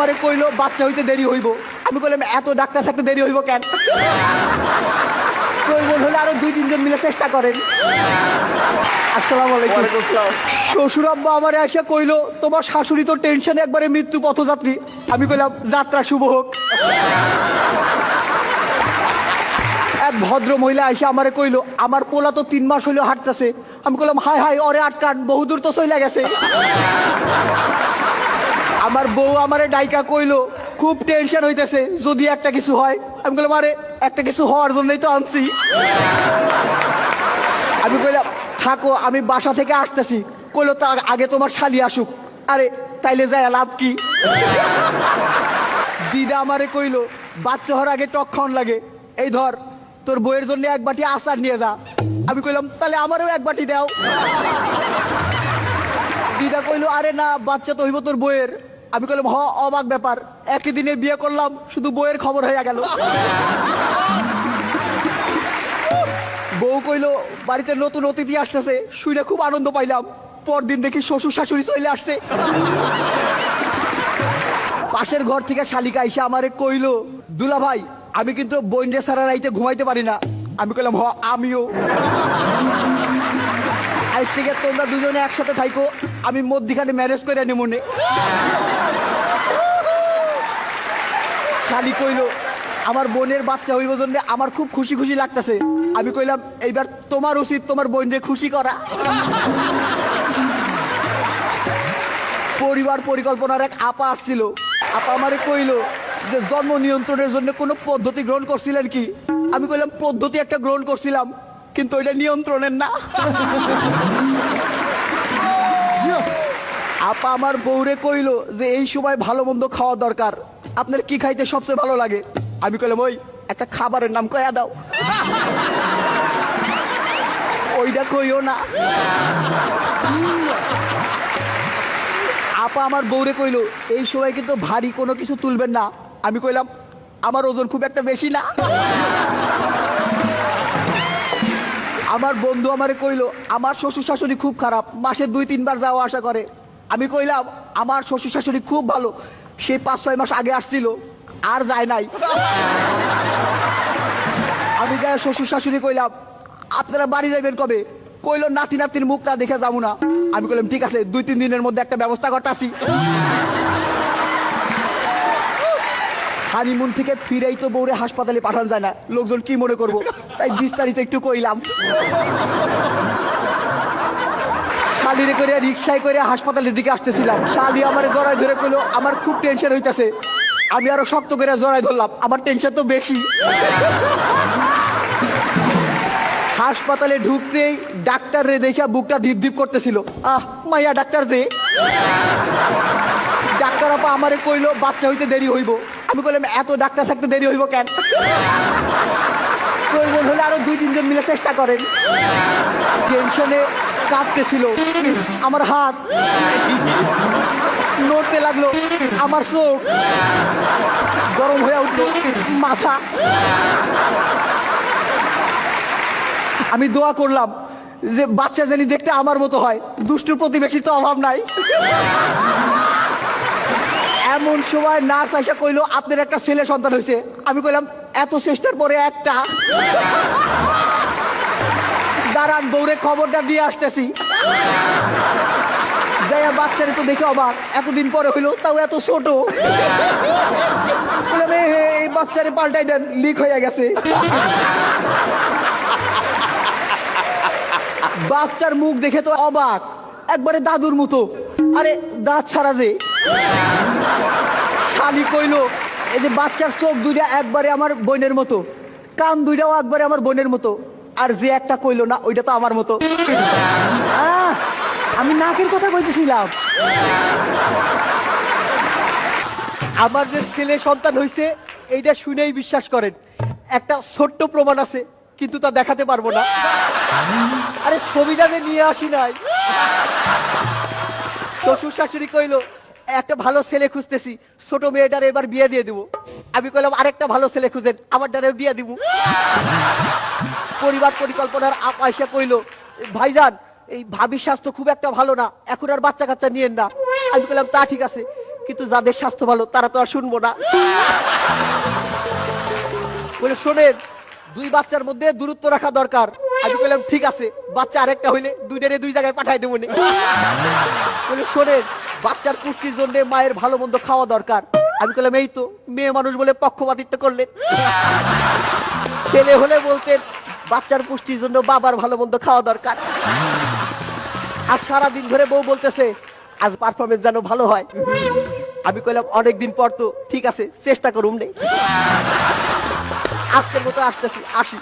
আমারে কইলো বাচ্চা হইতে দেরি হইব। আমি কইলাম এত ডাক্তার থাকতে দেরি হইব কেন? প্রয়োজন হলে আরো 2-3 জন মিলে চেষ্টা করেন। আসসালামু আলাইকুম। শ্বশুর আব্বা আমারে এসে কইলো তোমার শাশুড়ি তো টেনশনে একবারে মৃত্যু পথযাত্রী। আমি কইলাম যাত্রা শুভ হোক। এক ভদ্র মহিলা এসে আমারে কইলো আমার পোলা তো 3 মাস হইলো হাঁটতেছে। আমি কইলাম হায় হায় ওরে আটকান, বহুদূর তো চইলা গেছে। আমার বউ আমারে ডাইকা কইলো খুব টেনশন হইতেছে যদি একটা কিছু হয়। আমি কইলাম আরে একটা কিছু হওয়ার জন্যই তো আনছি। আমি কইলাম থাকো আমি বাসা থেকে আসতেছি। কইলো তার আগে তোমার শালি আসুক। আরে তাইলে যায় লাভ কি? দিদা আমারে কইলো বাচ্চা হওয়ার আগে টক খাওয়ান লাগে, এই ধর তোর বইয়ের জন্য 1 বাটি আচার নিয়ে যা। আমি কইলাম তাহলে আমারও 1 বাটি দাও। দিদা কইলো আরে না বাচ্চা তো হইব তোর বইয়ের। আমি কইলাম হ অবাক ব্যাপার, একই দিনে বিয়ে করলাম শুধু বইয়ের খবর হয়ে গেল। বউ কইলো বাড়িতে নতুন অতিথি আসতেছে, শুনে খুব আনন্দ পাইলাম। পরদিন দেখি শ্বশুর শাশুড়ি চলে আসছে। পাশের ঘর থেকে শালিকা এসে আমারে কইলো দুলা ভাই আমি কিন্তু বইনরে সারা রাইতে ঘুমাইতে পারি না। আমি কইলাম হ আমিও। আজ থেকে তোমরা দুজনে একসাথে থাইকো, আমি মধ্যিখানে ম্যারেজ করে আনি মনে। শালি কইলো আমার বোনের বাচ্চা হইব জন্য আমার খুব খুশি খুশি লাগতেছে। আমি কইলাম এইবার তোমার উচিত তোমার বোনরে খুশি করা। পরিবার পরিকল্পনার এক আপা আসছিল। আপা আমারে কইলো যে জন্ম নিয়ন্ত্রণের জন্য কোনো পদ্ধতি গ্রহণ করছিলেন কি? আমি কইলাম পদ্ধতি একটা গ্রহণ করছিলাম কিন্তু ওইটা নিয়ন্ত্রণের না। আপা আমার বউরে কইলো যে এই সময় ভালো মন্দ খাওয়া দরকার, আপনার কি খাইতে সবচেয়ে ভালো লাগে? আমি কইলাম ওই একটা খাবারের নাম কয়া দাও। ওইটা কইও না। আপা আমার বউরে কইলো এই সময় কিন্তু ভারী কোনো কিছু তুলবেন না। আমি কইলাম আমার ওজন খুব একটা বেশি না। আমার বন্ধু আমারে কইলো আমার শ্বশুর শাশুড়ি খুব খারাপ, মাসে 2-3 বার যাওয়া আসা করে। আমি কইলাম আমার শ্বশুর শাশুড়ি খুব ভালো, সেই 5-6 মাস আগে আসছিল আর যায় নাই। আমি যাই শ্বশুর শাশুড়ি কইলাম আপনারা বাড়ি যাইবেন কবে? কইলো নাতি নাতির মুখটা দেখে যাবো না। আমি কইলাম ঠিক আছে 2-3 দিনের মধ্যে একটা ব্যবস্থা করতেছি। হানিমুন থেকে ফিরেই তো বউরে হাসপাতালে পাঠানো যায় না, লোকজন কি মনে করবো, তাই বিস্তারিত একটু কইলাম। শালিরে করে রিক্সায় করে হাসপাতালের দিকে আসতেছিলাম। শালি আমার জড়াই ধরে কইলো আমার খুব টেনশন হইতেছে। আমি আরো শক্ত করে জড়াই ধরলাম, আমার টেনশন তো বেশি। হাসপাতালে ঢুকতেই ডাক্তার রে দেখে বুকটা ধীপ ধীপ করতেছিল। আহ মাইয়া ডাক্তার রে। ডাক্তার আপা আমারে কইলো বাচ্চা হইতে দেরি হইব। আমি কইলাম এত ডাক্তার থাকতে দেরি হইব কেন? প্রয়োজন হলে আরো 2-3 জন মিলে চেষ্টা করেন। টেনশনে কাঁপতেছিল আমার হাত, নড়তে লাগলো আমার চোখ, গরম হয়ে উঠলো মাথা। আমি দোয়া করলাম যে বাচ্চা জানি দেখতে আমার মতো হয়, দুষ্টু প্রতিবেশীর তো অভাব নাই। এমন সময় নার্স আইসা কইলো আপনার একটা ছেলে সন্তান হয়েছে। আমি কইলাম এত চেষ্টার পরে একটা? দাঁড়ান বউরে খবরটা দিয়ে আসতেছি। যাইয়া বাচ্চারে তো দেখে অবাক, এতদিন পরে হইলো তাও এত ছোট। বললাম এই বাচ্চারে পাল্টাই দেন, লিক হয়ে গেছে। বাচ্চার মুখ দেখে তো অবাক, একবারে দাদুর মতো। আরে দাঁত ছাড়া যে। শালি কইলো এই যে বাচ্চার চোখ 2টা একবারে আমার বোনের মতো, কান 2টাও একবারে আমার বোনের মতো, আর যে একটা কইলো না ওইটা তো আমার মতো। আমি নাকের কথা কইতেছিলাম। আমার যে ছেলে সন্তান হয়েছে এইটা শুনেই বিশ্বাস করেন। একটা ছোট্ট প্রমাণ আছে কিন্তু তা দেখাতে পারবো না। আরে ছবিটা যে নিয়ে আসি নাই। শ্বশুর শাশুড়ি কইলো একটা ভালো ছেলে খুঁজতেছি, ছোট মেয়েটার এবার বিয়ে দিয়ে দিব। আমি কইলাম আরেকটা ভালো ছেলে খুঁজেন, আমার দ্বারাও বিয়ে দিব। পরিবার পরিকল্পনার পয়সা কইলো ভাইজান এই ভাবির স্বাস্থ্য খুব একটা ভালো না, এখন আর বাচ্চা কাচ্চা নিয়েন না। আমি কইলাম তা ঠিক আছে, কিন্তু যাদের স্বাস্থ্য ভালো তারা তো আর শুনবো না। বলে শোনেন, 2 বাচ্চার মধ্যে দূরত্ব রাখা দরকার। আমি বললাম ঠিক আছে, বাচ্চা আরেকটা হইলে 2টারে 2 জায়গায় পাঠাই দেবো। বলে শোনেন, বাচ্চার পুষ্টির জন্য মায়ের ভালো মন্দ খাওয়া দরকার। আমি বললাম এই তো, মেয়ে মানুষ বলে পক্ষপাতিত্ব করলেন। ছেলে হলে বলতেন বাচ্চার পুষ্টির জন্য বাবার ভালো মন্দ খাওয়া দরকার। আর সারাদিন ধরে বউ বলতেছে আজ পারফরমেন্স যেন ভালো হয়। আমি কইলাম অনেকদিন পর তো, ঠিক আছে চেষ্টা করুম নেই। আজকের মতো আসতেছি, আসি।